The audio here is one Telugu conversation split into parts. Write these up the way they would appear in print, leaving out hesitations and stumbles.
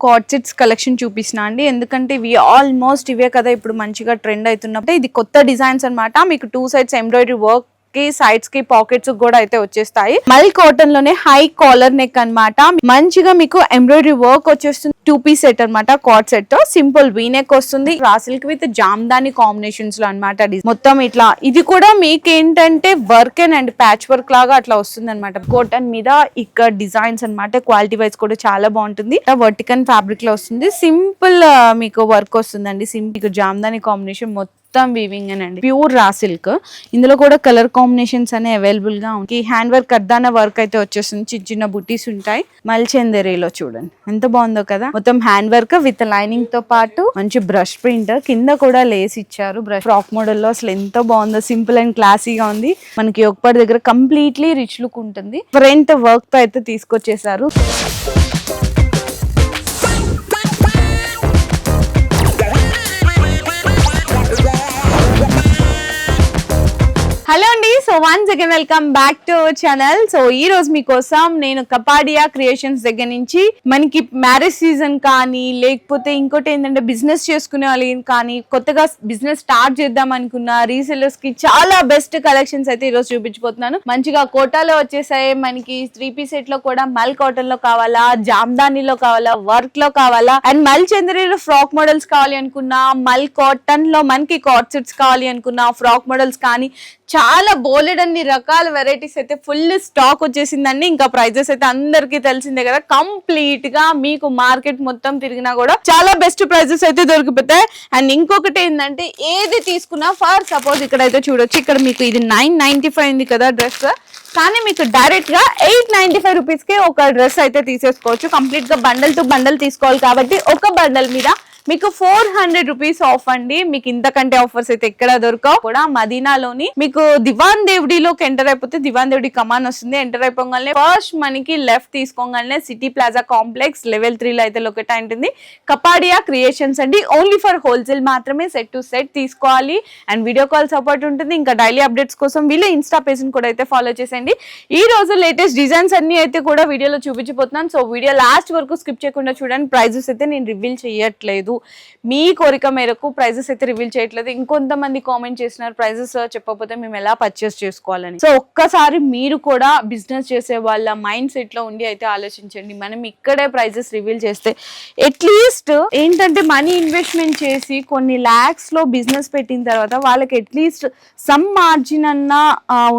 కార్డ్ సెట్స్ కలెక్షన్ చూపిస్తున్నా అండి. ఎందుకంటే ఇవి ఆల్మోస్ట్ ఇవే కదా ఇప్పుడు మంచిగా ట్రెండ్ అవుతున్నప్పుడు. ఇది కొత్త డిజైన్స్ అన్నమాట. మీకు 2 సైడ్స్ ఎంబ్రాయిడరీ వర్క్ కి సైడ్స్ కి పాకెట్స్ కూడా అయితే వచ్చేస్తాయి. మల్ కాటన్ లోనే హై కాలర్ నెక్ అన్నమాట. మంచిగా మీకు ఎంబ్రాయిడరీ వర్క్ వచ్చేస్తుంది. 2 పీస్ సెట్ అన్నమాట. కార్డ్ సెట్ తో సింపుల్ వీ నెక్ వస్తుంది. Raw silk with Jamdani combinations లో అన్నమాట. మొత్తం ఇట్లా ఇది కూడా మీకు ఏంటంటే వర్క్ అండ్ ప్యాచ్ వర్క్ లాగా అట్లా వస్తుంది అనమాట. కాటన్ మీద ఇక్కడ డిజైన్స్ అన్నమాట. క్వాలిటీ వైజ్ కూడా చాలా బాగుంటుంది. వర్టికల్ ఫ్యాబ్రిక్ లో వస్తుంది. సింపుల్ మీకు వర్క్ వస్తుందండి. సింపుల్ జామ్దాని కాంబినేషన్ మొత్తం వీవింగ్ అండి. Pure raw silk. ఇందులో కూడా కలర్ కాంబినేషన్స్ అనే అవైలబుల్ గా ఉంది. హ్యాండ్ వర్క్ కర్దానా వర్క్ అయితే వచ్చేస్తుంది. చిన్న చిన్న బుటీస్ ఉంటాయి. మల్చందరిలో చూడండి ఎంత బాగుందో కదా. మొత్తం హ్యాండ్ వర్క్ విత్ లైనింగ్ తో పాటు మంచి బ్రష్ ప్రింట్ కింద కూడా లేస్ ఇచ్చారు. బ్రష్ ఫ్రాక్ మోడల్ లో అసలు ఎంత బాగుందో. సింపుల్ అండ్ క్లాసీగా ఉంది. మనకి ఒక్కటి దగ్గర కంప్లీట్లీ రిచ్ లుక్ ఉంటుంది. ఫ్రంట్ వర్క్ తో అయితే తీసుకొచ్చేసారు. హలో అండి. So once again welcome back to our channel. So ఈ రోజు మీకోసం నేను కపాడియా క్రియేషన్స్ దగ్గర నుంచి మనకి మ్యారేజ్ సీజన్ కానీ లేకపోతే ఇంకోటి ఏంటంటే బిజినెస్ చేసుకునే వాళ్ళు కానీ కొత్తగా బిజినెస్ స్టార్ట్ చేద్దాం అనుకున్న రీసెల్లర్స్ కి చాలా బెస్ట్ కలెక్షన్స్ అయితే ఈ రోజు చూపించబోతున్నాను. మంచిగా కోటాలో వచ్చేసాయి. మనకి 3 పీస్ సెట్ లో కూడా మల్ కాటన్ లో కావాలా, జామ్దానిలో కావాలా, వర్క్ లో కావాలా అండ్ మల్ చందరిలో ఫ్రాక్ మోడల్స్ కావాలి అనుకున్నా, మల్ కాటన్ లో మనకి కార్డ్ సెట్స్ కావాలి అనుకున్నా, ఫ్రాక్ మోడల్స్ కానీ చాలా బోలెడ్ అన్ని రకాల వెరైటీస్ అయితే ఫుల్ స్టాక్ వచ్చేసిందండి. ఇంకా ప్రైజెస్ అయితే అందరికీ తెలిసిందే కదా. కంప్లీట్ గా మీకు మార్కెట్ మొత్తం తిరిగినా కూడా చాలా బెస్ట్ ప్రైజెస్ అయితే దొరికిపోతాయి. అండ్ ఇంకొకటి ఏంటంటే ఏది తీసుకున్నా ఫర్ సపోజ్ ఇక్కడ అయితే చూడొచ్చు. ఇక్కడ మీకు ఇది 995 ఉంది కదా డ్రెస్, కానీ మీకు డైరెక్ట్ గా 895 రూపీస్ కి ఒక డ్రెస్ అయితే తీసేసుకోవచ్చు. కంప్లీట్ గా బండల్ టు బండల్ తీసుకోవాలి కాబట్టి ఒక బండల్ మీద మీకు 400 రూపీస్ ఆఫ్ అండి. మీకు ఇంతకంటే ఆఫర్స్ అయితే ఎక్కడ దొరకవు. కూడా మదీనాలోని మీకు దివాన్ దేవుడిలోకి ఎంటర్ అయిపోతే దివాన్ దేవుడి కమాన్ వస్తుంది. ఎంటర్ అయిపోగానే ఫస్ట్ మనకి లెఫ్ట్ తీసుకోగానే సిటీ ప్లాజా కాంప్లెక్స్ లెవెల్ 3 లో అయితే లొకేట్ ఉంటుంది. కపాడియా క్రియేషన్స్ అండి. ఓన్లీ ఫర్ హోల్సేల్ మాత్రమే. సెట్ టు సెట్ తీసుకోవాలి అండ్ వీడియో కాల్ సపోర్ట్ ఉంటుంది. ఇంకా డైలీ అప్డేట్స్ కోసం వీళ్ళు ఇన్స్టా పేజ్ కూడా అయితే ఫాలో చేసేయండి. ఈ రోజు లేటెస్ట్ డిజైన్స్ అన్ని అయితే కూడా వీడియోలో చూపించబోతున్నాను. సో వీడియో లాస్ట్ వరకు స్కిప్ చేయకుండా చూడండి. ప్రైజెస్ అయితే నేను రివీల్ చేయట్లేదు, మీ కోరిక మేరకు ప్రైజెస్ అయితే రివీల్ చేయట్లేదు. ఇంకొంతమంది కామెంట్ చేసినారు ప్రైజెస్ చెప్పకపోతే మేము ఎలా పర్చేస్ చేసుకోవాలని. సో ఒక్కసారి మీరు కూడా బిజినెస్ చేసే వాళ్ళ మైండ్ సెట్ లో ఉండి అయితే ఆలోచించండి. మనం ఇక్కడే ప్రైజెస్ రివీల్ చేస్తే అట్లీస్ట్ ఏంటంటే మనీ ఇన్వెస్ట్మెంట్ చేసి కొన్ని లాక్స్ లో బిజినెస్ పెట్టిన తర్వాత వాళ్ళకి అట్లీస్ట్ సమ్ మార్జిన్ అన్నా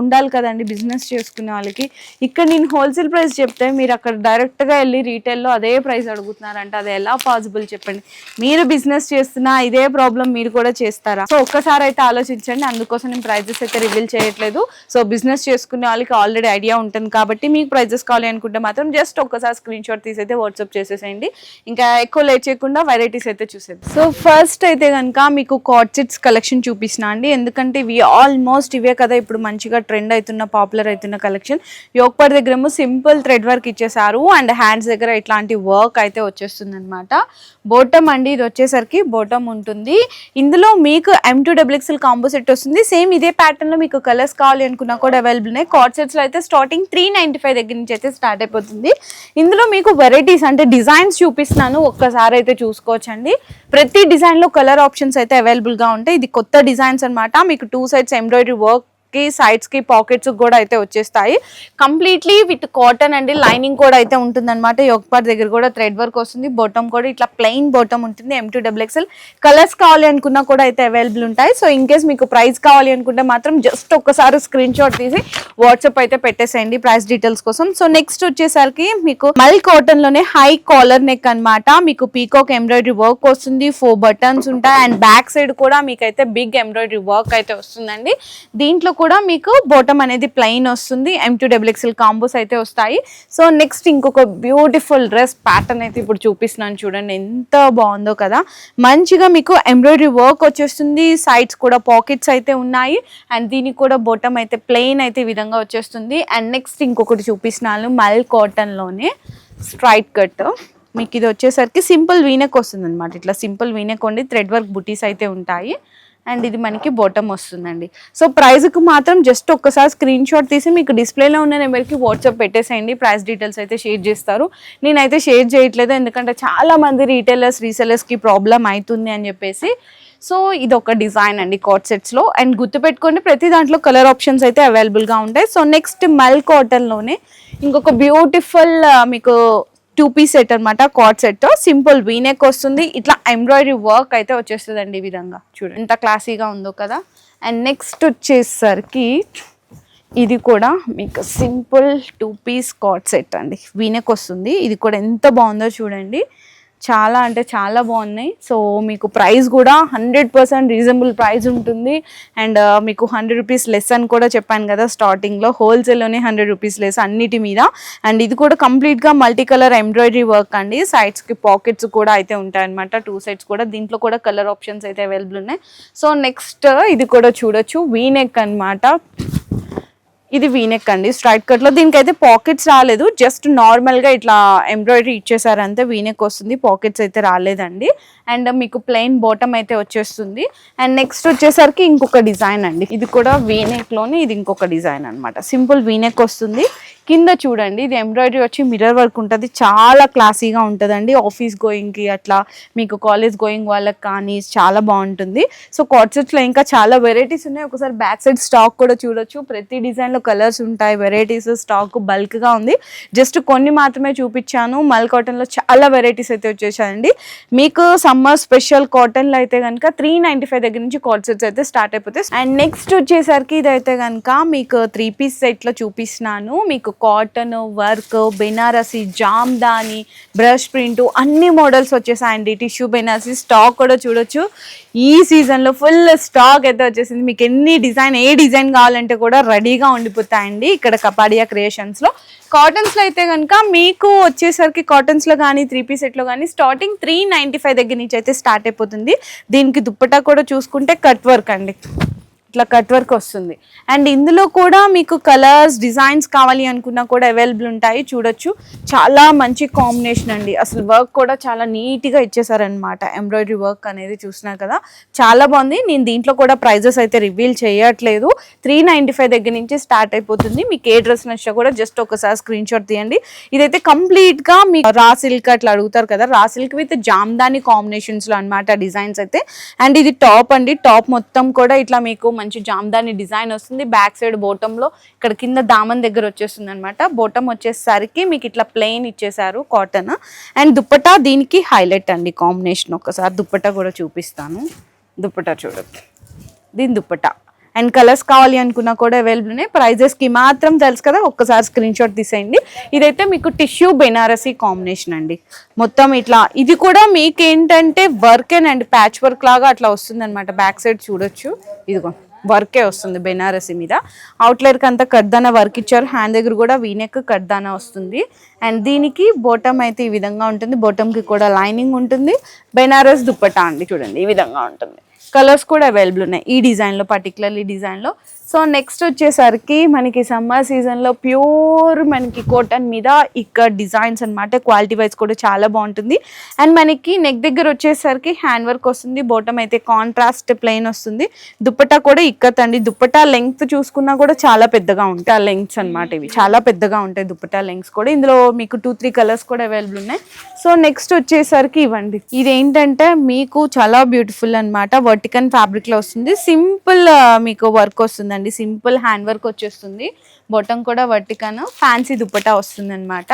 ఉండాలి కదండి బిజినెస్ చేసుకునే వాళ్ళకి. ఇక్కడ నేను హోల్సేల్ ప్రైస్ చెప్తే మీరు అక్కడ డైరెక్ట్ గా వెళ్ళి రీటైల్ లో అదే ప్రైస్ అడుగుతున్నారంటే అది ఎలా పాసిబుల్ చెప్పండి. మీరు బిజినెస్ చేస్తున్నా ఇదే ప్రాబ్లం మీరు కూడా చేస్తారా? సో ఒక్కసారి అయితే ఆలోచించండి. అందుకోసం నేను ప్రైజెస్ అయితే రివీల్ చేయట్లేదు. సో బిజినెస్ చేసుకునే వాళ్ళకి ఆల్రెడీ ఐడియా ఉంటుంది కాబట్టి మీకు ప్రైజెస్ కావాలి అనుకుంటే మాత్రం జస్ట్ ఒక్కసారి స్క్రీన్ షాట్ తీసి అయితే వాట్సాప్ చేసేసేయండి. ఇంకా ఎక్కువ లేట్ చేయకుండా వెరైటీస్ అయితే చూసేది. సో ఫస్ట్ అయితే కనుక మీకు కార్డ్ సెట్స్ కలెక్షన్ చూపిస్తున్నా అండి. ఎందుకంటే ఇవి ఆల్మోస్ట్ ఇవే కదా ఇప్పుడు మంచిగా ట్రెండ్ అవుతున్న పాపులర్ అవుతున్న కలెక్షన్. యోగపర్ దగ్గర ఏమో సింపుల్ థ్రెడ్ వర్క్ ఇచ్చేసారు అండ్ హ్యాండ్స్ దగ్గర ఇట్లాంటి వర్క్ అయితే వచ్చేస్తుంది అనమాట. బోటమ్ అండి ఇది వచ్చేసరికి బోటమ్ ఉంటుంది. ఇందులో మీకు M2XXL కాంబో సెట్ వస్తుంది. సేమ్ ఇదే ప్యాటర్న్ లో మీకు కలర్స్ కావాలి అనుకున్నా కూడా అవైలబుల్ ఉన్నాయి. కార్డ్ సెట్స్ లో అయితే స్టార్టింగ్ 395 దగ్గర నుంచి అయితే స్టార్ట్ అయిపోతుంది. ఇందులో మీకు వెరైటీస్ అంటే డిజైన్స్ చూపిస్తున్నాను, ఒక్కసారి అయితే చూసుకోవచ్చండి. ప్రతి డిజైన్ లో కలర్ ఆప్షన్స్ అయితే అవైలబుల్ గా ఉంటాయి. ఇది కొత్త డిజైన్స్ అన్నమాట. మీకు 2 సైడ్స్ ఎంబ్రాయిడరీ వర్క్ కి సైడ్స్ కి పాకెట్స్ కూడా అయితే వచ్చేస్తాయి. కంప్లీట్లీ విత్ కాటన్ అండి. లైనింగ్ కూడా అయితే ఉంటుంది అనమాట. యోగపార్ దగ్గర కూడా థ్రెడ్ వర్క్ వస్తుంది. బాటమ్ కూడా ఇట్లా ప్లెయిన్ బాటమ్ ఉంటుంది. M2XXL కలర్స్ కావాలి అనుకున్నా కూడా అయితే అవైలబుల్ ఉంటాయి. సో ఇన్ కేస్ మీకు ప్రైస్ కావాలి అనుకుంటే మాత్రం జస్ట్ ఒక్కసారి స్క్రీన్ షాట్ తీసి వాట్సాప్ అయితే పెట్టేసేయండి ప్రైస్ డీటెయిల్స్ కోసం. సో నెక్స్ట్ వచ్చేసరికి మీకు మల్ కాటన్ లోనే హై కాలర్ నెక్ అనమాట. మీకు పీకాక్ ఎంబ్రాయిడరీ వర్క్ వస్తుంది. 4 బటన్స్ ఉంటాయి అండ్ బ్యాక్ సైడ్ కూడా మీకైతే బిగ్ ఎంబ్రాయిడరీ వర్క్ అయితే వస్తుందండి. దీంట్లో కూడా మీకు బాటమ్ అనేది ప్లెయిన్ వస్తుంది. M2XXL కాంబోస్ అయితే వస్తాయి. సో నెక్స్ట్ ఇంకొక బ్యూటిఫుల్ డ్రెస్ ప్యాటర్న్ అయితే ఇప్పుడు చూపిస్తున్నాను చూడండి. ఎంత బాగుందో కదా. మంచిగా మీకు ఎంబ్రాయిడరీ వర్క్ వచ్చేస్తుంది. సైడ్స్ కూడా పాకెట్స్ అయితే ఉన్నాయి అండ్ దీనికి కూడా బాటమ్ అయితే ప్లెయిన్ అయితే ఈ విధంగా వచ్చేస్తుంది. అండ్ నెక్స్ట్ ఇంకొకటి చూపిస్తున్నాను మల్ కాటన్ లోనే స్ట్రైట్ కట్. మీకు ఇది వచ్చేసరికి సింపుల్ వీనెక్ వస్తుంది అనమాట. ఇట్లా సింపుల్ వీనెక్ ఉండి థ్రెడ్ వర్క్ బుటీస్ అయితే ఉంటాయి. అండ్ ఇది మనకి బాటమ్ వస్తుందండి. సో ప్రైస్కి మాత్రం జస్ట్ ఒక్కసారి స్క్రీన్ షాట్ తీసి మీకు డిస్ప్లేలో ఉన్న నెంబర్కి వాట్సాప్ పెట్టేసేయండి. ప్రైస్ డీటెయిల్స్ అయితే షేర్ చేస్తారు. నేనైతే షేర్ చేయట్లేదు, ఎందుకంటే చాలా మంది రీటైలర్స్ రీసెలర్స్కి ప్రాబ్లం అవుతుంది అని చెప్పేసి. సో ఇది ఒక డిజైన్ అండి కార్డ్ సెట్స్లో. అండ్ గుర్తుపెట్టుకోండి, ప్రతి దాంట్లో కలర్ ఆప్షన్స్ అయితే అవైలబుల్గా ఉంటాయి. సో నెక్స్ట్ మల్ కాటన్లోనే ఇంకొక బ్యూటిఫుల్ మీకు 2-piece సెట్ అనమాట. కార్డ్ సెట్ సింపుల్ వీనెక్ వస్తుంది, ఇట్లా ఎంబ్రాయిడరీ వర్క్ అయితే వచ్చేస్తుంది అండి. ఈ విధంగా చూడండి ఎంత క్లాసీగా ఉందో కదా. అండ్ నెక్స్ట్ వచ్చేసరికి ఇది కూడా మీకు సింపుల్ 2-piece కార్డ్ సెట్ అండి, వీనెక్ వస్తుంది. ఇది కూడా ఎంత బాగుందో చూడండి, చాలా అంటే చాలా బాగున్నాయి. సో మీకు ప్రైస్ కూడా 100% రీజనబుల్ ప్రైస్ ఉంటుంది. అండ్ మీకు 100 రూపీస్ లెస్ అని కూడా చెప్పాను కదా స్టార్టింగ్లో. హోల్సేల్లోనే 100 రూపీస్ లెస్ అన్నిటి మీద. అండ్ ఇది కూడా కంప్లీట్గా మల్టీ కలర్ ఎంబ్రాయిడరీ వర్క్ అండి. సైడ్స్కి పాకెట్స్ కూడా అయితే ఉంటాయన్నమాట, 2 సైడ్స్ కూడా. దీంట్లో కూడా కలర్ ఆప్షన్స్ అయితే అవైలబుల్ ఉన్నాయి. సో నెక్స్ట్ ఇది కూడా చూడొచ్చు, వీనెక్ అనమాట. ఇది వీనెక్ అండి స్ట్రైట్ కట్లో. దీనికైతే పాకెట్స్ రాలేదు, జస్ట్ నార్మల్గా ఇట్లా ఎంబ్రాయిడరీ ఇచ్చేసారు అంతే. వీనెక్ వస్తుంది, పాకెట్స్ అయితే రాలేదండి. అండ్ మీకు ప్లెయిన్ బాటమ్ అయితే వచ్చేస్తుంది. అండ్ నెక్స్ట్ వచ్చేసరికి ఇంకొక డిజైన్ అండి, ఇది కూడా వీనెక్లోనే. ఇది ఇంకొక డిజైన్ అనమాట, సింపుల్ వీనెక్ వస్తుంది. కింద చూడండి ఇది ఎంబ్రాయిడరీ వచ్చి మిర్రర్ వర్క్ ఉంటుంది, చాలా క్లాసీగా ఉంటుందండి. ఆఫీస్ గోయింగ్కి అట్లా మీకు కాలేజ్ గోయింగ్ వాళ్ళకి కానీ చాలా బాగుంటుంది. సో కార్డ్ సెట్స్లో ఇంకా చాలా వెరైటీస్ ఉన్నాయి. ఒకసారి బ్యాక్ సైడ్ స్టాక్ కూడా చూడొచ్చు. ప్రతి డిజైన్లో కలర్స్ ఉంటాయి, వెరైటీస్, స్టాక్ బల్క్గా ఉంది. జస్ట్ కొన్ని మాత్రమే చూపించాను. మల్ కాటన్లో చాలా వెరైటీస్ అయితే వచ్చేసాయండి. మీకు సమ్మర్ స్పెషల్ కాటన్లో అయితే కనుక 395 దగ్గర నుంచి కార్డ్ సెట్స్ అయితే స్టార్ట్ అయిపోతాయి. అండ్ నెక్స్ట్ వచ్చేసరికి ఇదైతే కనుక మీకు 3-piece సెట్లో చూపిస్తున్నాను. మీకు cotton work, Banarasi, Jamdani, brush print అన్ని మోడల్స్ వచ్చేసాయండి. టిష్యూ బెనారసి స్టాక్ కూడా చూడొచ్చు. ఈ సీజన్లో ఫుల్ స్టాక్ అయితే వచ్చేసింది. మీకు ఎన్ని డిజైన్, ఏ డిజైన్ కావాలంటే కూడా రెడీగా ఉండిపోతాయండి ఇక్కడ కపాడియా క్రియేషన్స్లో. కాటన్స్లో అయితే కనుక మీకు వచ్చేసరికి కాటన్స్లో కానీ 3-piece సెట్లో కానీ స్టార్టింగ్ 395 దగ్గర నుంచి అయితే స్టార్ట్ అయిపోతుంది. దీనికి దుప్పటా కూడా చూసుకుంటే కట్ వర్క్ అండి, ఇట్లా కట్ వర్క్ వస్తుంది. అండ్ ఇందులో కూడా మీకు కలర్స్, డిజైన్స్ కావాలి అనుకున్నా కూడా అవైలబుల్ ఉంటాయి. చూడొచ్చు చాలా మంచి కాంబినేషన్ అండి. అసలు వర్క్ కూడా చాలా నీట్గా ఇచ్చేసారనమాట. ఎంబ్రాయిడరీ వర్క్ అనేది చూసినారు కదా, చాలా బాగుంది. నేను దీంట్లో కూడా ప్రైజెస్ అయితే రివీల్ చేయట్లేదు. 395 దగ్గర నుంచి స్టార్ట్ అయిపోతుంది. మీకు ఏ డ్రెస్ నచ్చినా కూడా జస్ట్ ఒకసారి స్క్రీన్ షాట్ తీయండి. ఇదైతే కంప్లీట్గా మీకు రా సిల్క్ అట్లా అడుగుతారు కదా, రా సిల్క్ విత్ జామ్దాని కాంబినేషన్స్లో అనమాట డిజైన్స్ అయితే. అండ్ ఇది టాప్ అండి, టాప్ మొత్తం కూడా ఇట్లా మీకు మంచి జామ్దాని డిజైన్ వస్తుంది. బ్యాక్ సైడ్ బోటమ్ లో ఇక్కడ కింద దామన్ దగ్గర వచ్చేస్తుంది అనమాట. బోటమ్ వచ్చేసరికి మీకు ఇట్లా ప్లెయిన్ ఇచ్చేసారు కాటన్. అండ్ దుప్పటా దీనికి హైలైట్ అండి కాంబినేషన్. ఒకసారి దుప్పటా కూడా చూపిస్తాను. దుప్పటా చూడొచ్చు, దీని దుప్పటా. అండ్ కలర్స్ కావాలి అనుకున్నా కూడా అవైలబుల్ ఉన్నాయి. ప్రైజెస్కి మాత్రం తెలుసు కదా, ఒక్కసారి స్క్రీన్ షాట్ తీసేయండి. ఇదైతే మీకు టిష్యూ బెనారసీ కాంబినేషన్ అండి. మొత్తం ఇట్లా ఇది కూడా మీకు ఏంటంటే వర్క్ అండ్ ప్యాచ్ వర్క్ లాగా అట్లా వస్తుంది అనమాట. బ్యాక్ సైడ్ చూడొచ్చు, ఇదిగో వర్కే వస్తుంది బెనారసీ మీద. అవుట్లైర్కి అంతా కడ్దానా వర్క్ ఇచ్చారు. హ్యాండ్ దగ్గర కూడా వీనెక్ కడ్దానా వస్తుంది. అండ్ దీనికి బోటమ్ అయితే ఈ విధంగా ఉంటుంది. బోటమ్కి కూడా లైనింగ్ ఉంటుంది. బెనారస్ దుప్పటా అండి, చూడండి ఈ విధంగా ఉంటుంది. కలర్స్ కూడా అవైలబుల్ ఉన్నాయి ఈ డిజైన్లో, పర్టికులర్లీ డిజైన్లో. సో నెక్స్ట్ వచ్చేసరికి మనకి సమ్మర్ సీజన్లో ప్యూర్ మనకి కాటన్ మీద ఇక్కడ డిజైన్స్ అనమాట. క్వాలిటీ వైజ్ కూడా చాలా బాగుంటుంది. అండ్ మనకి నెక్ దగ్గర వచ్చేసరికి హ్యాండ్ వర్క్ వస్తుంది. బాటమ్ అయితే కాంట్రాస్ట్ ప్లెయిన్ వస్తుంది. దుప్పటా కూడా ఇక్కత్ అండి. దుప్పటా లెంగ్త్ చూసుకున్నా కూడా చాలా పెద్దగా ఉంటాయి. ఆ లెంగ్త్స్ అనమాట, ఇవి చాలా పెద్దగా ఉంటాయి దుప్పటా లెంగ్త్స్ కూడా. ఇందులో మీకు 2-3 కలర్స్ కూడా అవైలబుల్ ఉన్నాయి. సో నెక్స్ట్ వచ్చేసరికి ఇవ్వండి, ఇది ఏంటంటే మీకు చాలా బ్యూటిఫుల్ అనమాట. వర్టికన్ ఫ్యాబ్రిక్ లో వస్తుంది. సింపుల్ మీకు వర్క్ వస్తుంది, సింపుల్ హ్యాండ్ వర్క్ వచ్చేస్తుంది. బాటమ్ కూడా వర్టికన్, ఫ్యాన్సీ దుప్పటా వస్తుంది అనమాట.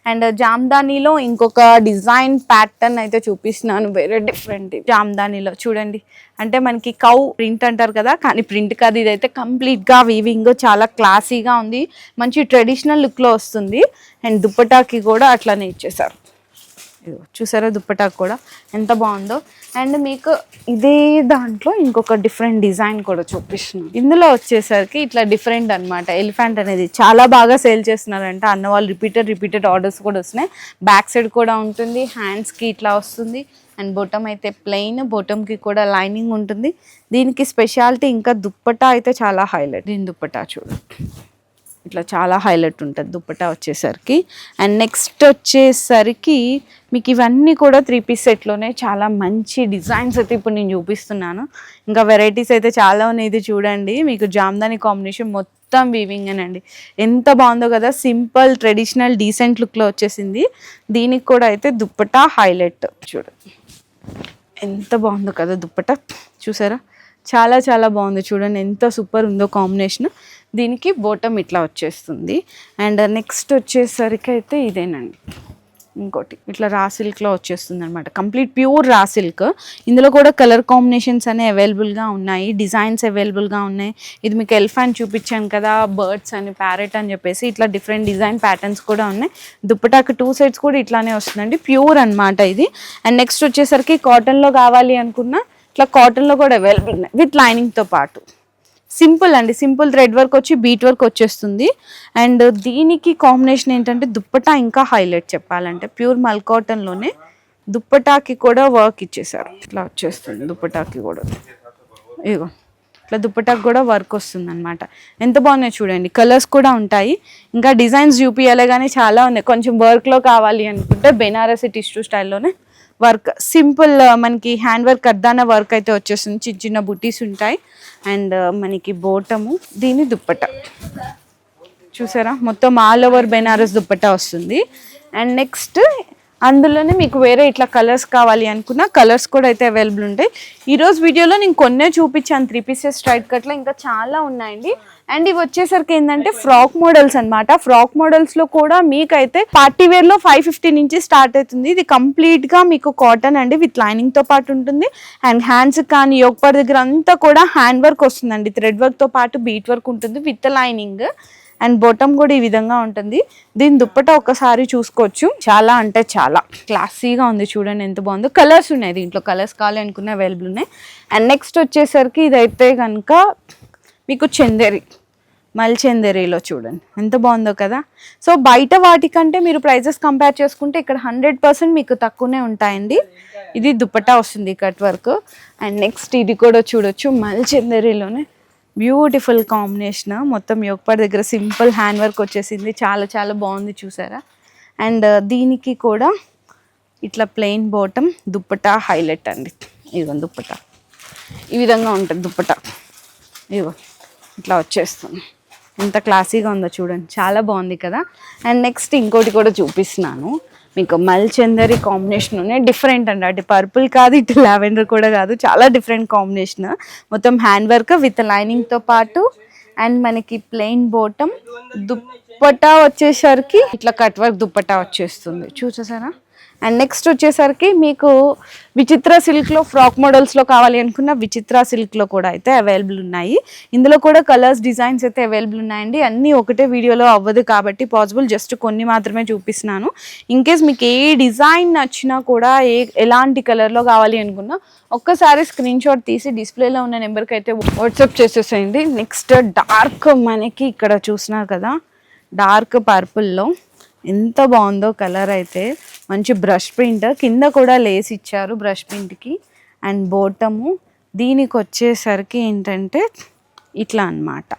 అండ్ జామ్దానీలో ఇంకొక డిజైన్ ప్యాటర్న్ అయితే చూపిస్తున్నాను, వేరే డిఫరెంట్. జామ్దానీలో చూడండి, అంటే మనకి కౌ ప్రింట్ అంటారు కదా, కానీ ప్రింట్ కాదు. ఇదైతే కంప్లీట్గా వీవింగ్, చాలా క్లాసీగా ఉంది. మంచి ట్రెడిషనల్ లుక్లో వస్తుంది. అండ్ దుప్పటాకి కూడా అట్లానే ఇచ్చేసారు. చూసారా దుప్పటా కూడా ఎంత బాగుందో. అండ్ మీకు ఇదే దాంట్లో ఇంకొక డిఫరెంట్ డిజైన్ కూడా చూపిస్తున్నాను. ఇందులో వచ్చేసరికి ఇట్లా డిఫరెంట్ అనమాట. ఎలిఫెంట్ అనేది చాలా బాగా సేల్ చేస్తున్నారంట అన్న వాళ్ళు. రిపీటెడ్ ఆర్డర్స్ కూడా వస్తున్నాయి. బ్యాక్ సైడ్ కూడా ఉంటుంది, హ్యాండ్స్కి ఇట్లా వస్తుంది. అండ్ బొటమ్ అయితే ప్లెయిన్, బొటమ్కి కూడా లైనింగ్ ఉంటుంది. దీనికి స్పెషాలిటీ ఇంకా దుప్పటా అయితే చాలా హైలైట్. దీని దుప్పటా చూడండి, ఇట్లా చాలా హైలైట్ ఉంటుంది దుప్పటా వచ్చేసరికి. అండ్ నెక్స్ట్ వచ్చేసరికి మీకు ఇవన్నీ కూడా 3-piece సెట్లోనే చాలా మంచి డిజైన్స్ అయితే ఇప్పుడు నేను చూపిస్తున్నాను. ఇంకా వెరైటీస్ అయితే చాలా ఉన్నాయి. ఇది చూడండి, మీకు జామ్దాని కాంబినేషన్ మొత్తం వీవింగ్ అనండి. ఎంత బాగుందో కదా, సింపుల్ ట్రెడిషనల్ డీసెంట్ లుక్లో వచ్చేసింది. దీనికి కూడా అయితే దుప్పటా హైలైట్ చూడండి, ఎంత బాగుందో కదా దుప్పటా. చూసారా, చాలా చాలా బాగుంది చూడండి, ఎంత సూపర్ ఉందో కాంబినేషన్. దీనికి బాటమ్ ఇట్లా వచ్చేస్తుంది. అండ్ నెక్స్ట్ వచ్చేసరికి అయితే ఇదేనండి, ఇంకోటి ఇట్లా రా సిల్క్లో వచ్చేస్తుంది అనమాట, కంప్లీట్ ప్యూర్ రా సిల్క్. ఇందులో కూడా కలర్ కాంబినేషన్స్ అనేవి అవైలబుల్గా ఉన్నాయి, డిజైన్స్ అవైలబుల్గా ఉన్నాయి. ఇది మీకు ఎలిఫెంట్ చూపించాను కదా, బర్డ్స్ అని, ప్యారెట్ అని చెప్పేసి ఇట్లా డిఫరెంట్ డిజైన్ ప్యాటర్న్స్ కూడా ఉన్నాయి. దుప్పటాకి 2 sides కూడా ఇట్లానే వస్తుందండి, ప్యూర్ అనమాట ఇది. అండ్ నెక్స్ట్ వచ్చేసరికి కాటన్లో కావాలి అనుకున్నా ఇట్లా కాటన్లో కూడా అవైలబుల్ ఉన్నాయి విత్ లైనింగ్తో పాటు. సింపుల్ అండి, సింపుల్ థ్రెడ్ వర్క్ వచ్చి బీట్ వర్క్ వచ్చేస్తుంది. అండ్ దీనికి కాంబినేషన్ ఏంటంటే దుప్పటా ఇంకా హైలైట్ చెప్పాలంటే, ప్యూర్ మల్ కాటన్లోనే దుప్పటాకి కూడా వర్క్ ఇచ్చేసారు. ఇట్లా వచ్చేస్తుంది దుప్పటాకి కూడా, ఇగో ఇట్లా దుప్పటాకి కూడా వర్క్ వస్తుంది అనమాట. ఎంత బాగున్నాయి చూడండి, కలర్స్ కూడా ఉంటాయి. ఇంకా డిజైన్స్ చూపించాలి కానీ చాలా ఉన్నాయి. కొంచెం వర్క్లో కావాలి అనుకుంటే బెనారసి టిష్యూ స్టైల్లోనే వర్క్, సింపుల్ మనకి హ్యాండ్ వర్క్ అర్ధాన వర్క్ అయితే వచ్చేస్తుంది, చిన్న చిన్న బుటీస్ ఉంటాయి. అండ్ మనకి బోటము, దీని దుప్పట చూసారా, మొత్తం ఆల్ ఓవర్ బెనారస్ దుప్పట వస్తుంది. అండ్ నెక్స్ట్ అందులోనే మీకు వేరే ఇట్లా కలర్స్ కావాలి అనుకున్న కలర్స్ కూడా అయితే అవైలబుల్ ఉంటాయి. ఈరోజు వీడియోలో నేను కొన్నే చూపించాను 3 pieces స్ట్రైట్ కట్లో, ఇంకా చాలా ఉన్నాయండి. అండ్ ఇవి వచ్చేసరికి ఏంటంటే ఫ్రాక్ మోడల్స్ అనమాట. ఫ్రాక్ మోడల్స్లో కూడా మీకైతే పార్టీ వేర్లో 550 నుంచి స్టార్ట్ అవుతుంది. ఇది కంప్లీట్గా మీకు కాటన్ అండి, విత్ లైనింగ్తో పాటు ఉంటుంది. అండ్ హ్యాండ్స్ కానీ యోగపాడ్ దగ్గర అంతా కూడా హ్యాండ్ వర్క్ వస్తుందండి, థ్రెడ్ వర్క్తో పాటు బీట్ వర్క్ ఉంటుంది విత్ లైనింగ్. అండ్ బాటమ్ కూడా ఈ విధంగా ఉంటుంది. దీని దుప్పట ఒక్కసారి చూసుకోవచ్చు, చాలా అంటే చాలా క్లాసీగా ఉంది చూడండి, ఎంత బాగుందో. కలర్స్ ఉన్నాయి దీంట్లో, కలర్స్ కావాలి అనుకునే అవైలబుల్ ఉన్నాయి. అండ్ నెక్స్ట్ వచ్చేసరికి ఇదైతే కనుక మీకు చందేరి, మల్ చందేరిలో చూడండి ఎంత బాగుందో కదా. సో బయట వాటికంటే మీరు ప్రైజెస్ కంపేర్ చేసుకుంటే ఇక్కడ 100% మీకు తక్కువనే ఉంటాయండి. ఇది దుప్పటా వస్తుంది కట్ వర్క్. అండ్ నెక్స్ట్ ఇది కూడా చూడొచ్చు, మల్ చందేరిలోనే బ్యూటిఫుల్ కాంబినేషన్, మొత్తం యోగపాడ్ దగ్గర సింపుల్ హ్యాండ్ వర్క్ వచ్చేసింది, చాలా చాలా బాగుంది చూసారా. అండ్ దీనికి కూడా ఇట్లా ప్లెయిన్ బాటమ్, దుప్పటా హైలైట్ అండి. ఇదిగో దుప్పటా ఈ విధంగా ఉంటుంది, దుప్పటా ఇదిగో ఇట్లా వచ్చేస్తుంది, ఎంత క్లాసీగా ఉందో చూడండి, చాలా బాగుంది కదా. అండ్ నెక్స్ట్ ఇంకోటి కూడా చూపిస్తున్నాను మీకు, మల్ చందరి కాంబినేషన్ ఉన్నాయి, డిఫరెంట్ అండి, అటు పర్పుల్ కాదు ఇటు లావెండర్ కూడా కాదు, చాలా డిఫరెంట్ కాంబినేషన్. మొత్తం హ్యాండ్ వర్క్ విత్ లైనింగ్తో పాటు. అండ్ మనకి ప్లెయిన్ బాటమ్, దుప్పటా వచ్చేసరికి ఇట్లా కట్ వర్క్ దుప్పటా వచ్చేస్తుంది చూసేసారా. అండ్ నెక్స్ట్ వచ్చేసరికి మీకు విచిత్ర సిల్క్లో ఫ్రాక్ మోడల్స్లో కావాలి అనుకున్న విచిత్ర సిల్క్లో కూడా అయితే అవైలబుల్ ఉన్నాయి. ఇందులో కూడా కలర్స్ డిజైన్స్ అయితే అవైలబుల్ ఉన్నాయండి. అన్నీ ఒకటే వీడియోలో అవ్వదు కాబట్టి పాసిబుల్ జస్ట్ కొన్ని మాత్రమే చూపిస్తున్నాను. ఇన్కేస్ మీకు ఏ డిజైన్ నచ్చినా కూడా ఎలాంటి కలర్లో కావాలి అనుకున్నా ఒక్కసారి స్క్రీన్ షాట్ తీసి డిస్ప్లేలో ఉన్న నెంబర్కి అయితే వాట్సాప్ చేసేసేయండి. నెక్స్ట్ డార్క్, మనకి ఇక్కడ చూసినారు కదా డార్క్ పర్పుల్లో ఎంత బాగుందో కలర్ అయితే, మంచి బ్రష్ ప్రింట్, కింద కూడా లేస్ ఇచ్చారు బ్రష్ ప్రింట్కి. అండ్ బోటము దీనికి వచ్చేసరికి ఏంటంటే ఇట్లా అన్నమాట.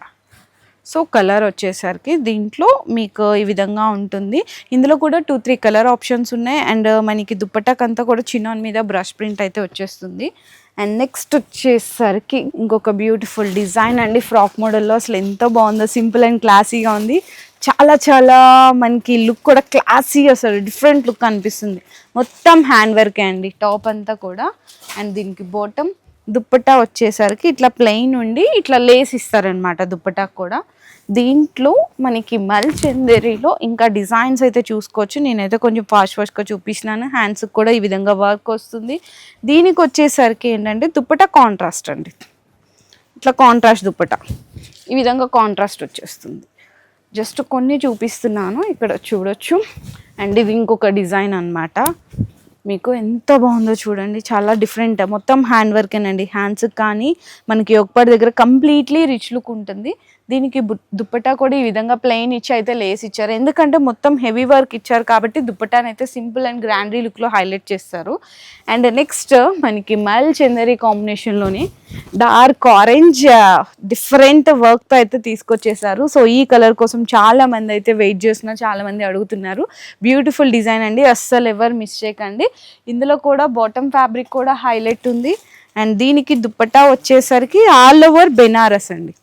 సో కలర్ వచ్చేసరికి దీంట్లో మీకు ఈ విధంగా ఉంటుంది. ఇందులో కూడా 2-3 కలర్ ఆప్షన్స్ ఉన్నాయి. అండ్ మనకి దుప్పటాకంతా కూడా చిన్న మీద బ్రష్ ప్రింట్ అయితే వచ్చేస్తుంది. అండ్ నెక్స్ట్ వచ్చేసరికి ఇంకొక బ్యూటిఫుల్ డిజైన్ అండి, ఫ్రాక్ మోడల్లో అసలు ఎంత బాగుందో, సింపుల్ అండ్ క్లాసీగా ఉంది. చాలా చాలా మనకి లుక్ కూడా క్లాసీ, అసలు డిఫరెంట్ లుక్ అనిపిస్తుంది. మొత్తం హ్యాండ్ వర్కే అండి టాప్ అంతా కూడా. అండ్ దీనికి బాటమ్, దుప్పటా వచ్చేసరికి ఇట్లా ప్లెయిన్ ఉండి ఇట్లా లేస్ ఇస్తారనమాట దుప్పటాకు కూడా. దీంట్లో మనకి మల్ చందేరిలో ఇంకా డిజైన్స్ అయితే చూసుకోవచ్చు. నేనైతే కొంచెం ఫాస్ట్గా చూపించినాను. హ్యాండ్స్కి కూడా ఈ విధంగా వర్క్ వస్తుంది. దీనికి వచ్చేసరికి ఏంటంటే దుప్పటా కాంట్రాస్ట్ అండి, ఇట్లా కాంట్రాస్ట్ దుప్పటా ఈ విధంగా కాంట్రాస్ట్ వచ్చేస్తుంది. జస్ట్ కొన్ని చూపిస్తున్నాను, ఇక్కడ చూడొచ్చు. అండ్ ఇది ఇంకొక డిజైన్ అన్నమాట, మీకు ఎంత బాగుందో చూడండి, చాలా డిఫరెంట్, మొత్తం హ్యాండ్ వర్కేనండి. హ్యాండ్స్కి కానీ మనకి యోగపాడ్ దగ్గర కంప్లీట్లీ రిచ్ లుక్ ఉంటుంది. దీనికి దుప్పటా కూడా ఈ విధంగా ప్లెయిన్ ఇచ్చి అయితే లేస్ ఇచ్చారు. ఎందుకంటే మొత్తం హెవీ వర్క్ ఇచ్చారు కాబట్టి దుప్పటాని అయితే సింపుల్ అండ్ గ్రాండీ లుక్లో హైలైట్ చేస్తారు. అండ్ నెక్స్ట్ మనకి మల్ చందరి కాంబినేషన్లోని డార్క్ ఆరెంజ్ డిఫరెంట్ వర్క్తో అయితే తీసుకొచ్చేసారు. సో ఈ కలర్ కోసం చాలా మంది అయితే వెయిట్ చేస్తున్నారు, చాలా మంది అడుగుతున్నారు. బ్యూటిఫుల్ డిజైన్ అండి, అస్సలు ఎవరు మిస్ చేయకండి. ఇందులో కూడా బాటమ్ ఫ్యాబ్రిక్ కూడా హైలైట్ ఉంది. అండ్ దీనికి దుప్పటా వచ్చేసరికి ఆల్ ఓవర్ బెనారస్ అండి,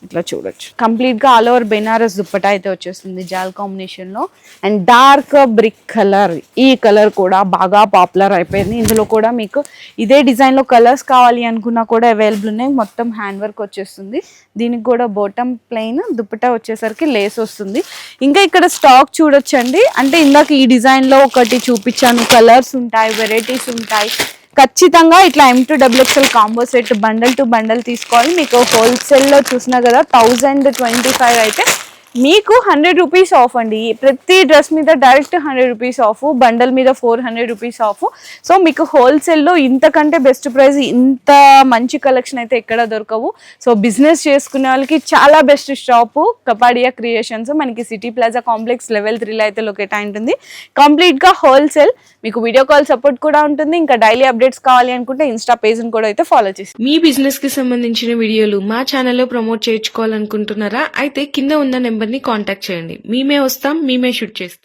ఇట్లా చూడొచ్చు. కంప్లీట్గా ఆల్ ఓవర్ బెనారస్ దుప్పటా అయితే వచ్చేస్తుంది జాల్ కాంబినేషన్లో. అండ్ డార్క్ బ్రిక్ కలర్, ఈ కలర్ కూడా బాగా పాపులర్ అయిపోయింది. ఇందులో కూడా మీకు ఇదే డిజైన్లో కలర్స్ కావాలి అనుకున్నా కూడా అవైలబుల్ ఉన్నాయి. మొత్తం హ్యాండ్ వర్క్ వచ్చేస్తుంది. దీనికి కూడా బాటమ్ ప్లెయిన్, దుప్పటా వచ్చేసరికి లేస్ వస్తుంది. ఇంకా ఇక్కడ స్టాక్ చూడొచ్చండి. అంటే ఇందాక ఈ డిజైన్లో ఒకటి చూపించాను, కలర్స్ ఉంటాయి, వెరైటీస్ ఉంటాయి. ఖచ్చితంగా ఇట్లా M2XXL combo set bundle to bundle తీసుకోవాలి. మీకు హోల్సేల్లో చూసినా కదా 1025 అయితే మీకు 100 రూపీస్ ఆఫ్ అండి. ప్రతి డ్రెస్ మీద డైరెక్ట్ 100 రూపీస్ ఆఫ్, బండల్ మీద 400 రూపీస్ ఆఫ్. సో మీకు హోల్సేల్లో ఇంతకంటే బెస్ట్ ప్రైస్, ఇంత మంచి కలెక్షన్ అయితే ఎక్కడ దొరకవు. సో బిజినెస్ చేసుకునే వాళ్ళకి చాలా బెస్ట్ షాపు కపాడియా క్రియేషన్స్. మనకి సిటీ ప్లాజా కాంప్లెక్స్ లెవెల్ 3లో అయితే లొకేట్ అయి ఉంటుంది. కంప్లీట్గా హోల్సేల్. మీకు వీడియో కాల్ సపోర్ట్ కూడా ఉంటుంది. ఇంకా డైలీ అప్డేట్స్ కావాలి అనుకుంటే ఇన్స్టా పేజ్ని కూడా అయితే ఫాలో చేసి మీ బిజినెస్ కి సంబంధించిన వీడియోలు మా ఛానల్లో ప్రమోట్ చేయించుకోవాలనుకుంటున్నారా? అయితే కింద ఉన్న నెంబర్ ని కాంటాక్ట్ చేయండి. మేమే వస్తాం, మేమే షూట్ చేస్తాం.